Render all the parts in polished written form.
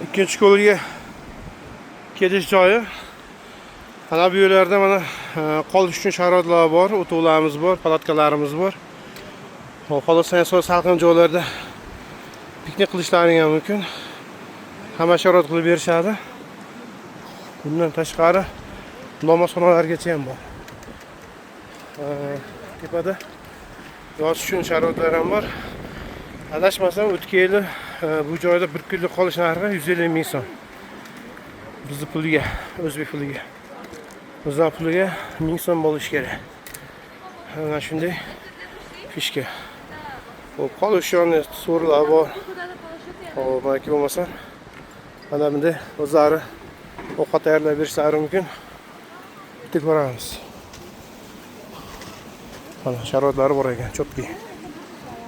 ikkinchi ko'lga kelish joyi. Mana bu yerlarda mana qolish uchun sharoitlar bor, o'tovlarimiz bor, palatkalarimiz bor. Xohlasangiz salqin joylarda piknik qilishlaring ham mumkin. Hamma sharoit qilib berishadi. Bundan tashqari namozxonalargacha ham bor. Tepada yotish uchun sharoitlar ham bor. Adashmasam o'tgan yili bu joyda bir kunlik qolish narxi 150 ming so'm. Bizning puliga, o'zbek puliga. O'zbek puliga 1000 so'm bo'lishi kerak. Mana shunday fishka. Hop, qolish uchun so'rlar bor. Hop, balki bo'lmasa mana bunday o'zlari ovqat tayyorlab berishlari mumkin. Bitta ko'ramiz. Mana sharoitlari bor ekan, cho'pki.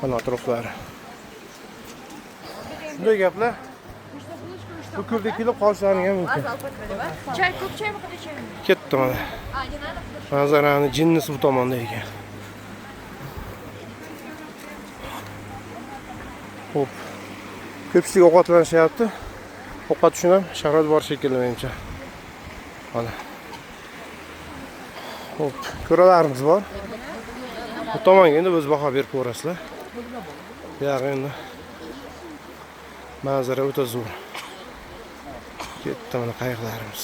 Mana atroflari. Shunday gaplar. Bu ko'lda kelib qolishlaring ham mumkin. Чай, ko'p chaymi, qanday chaymi? Ketdi mana. Manzarani jinnisi bu tomonda ekan. Hop. Ko'pchilik ovqatlanishyapti. Ovqat uchun ham sharoit bor shekilli menimcha. Mana. Hop, ko'ralarimiz bor. Bu tomonga endi o'z baho berib ko'rasizlar. Bu yoq endi manzara o'ta zo'r. Ketdi mana qayiqlarimiz.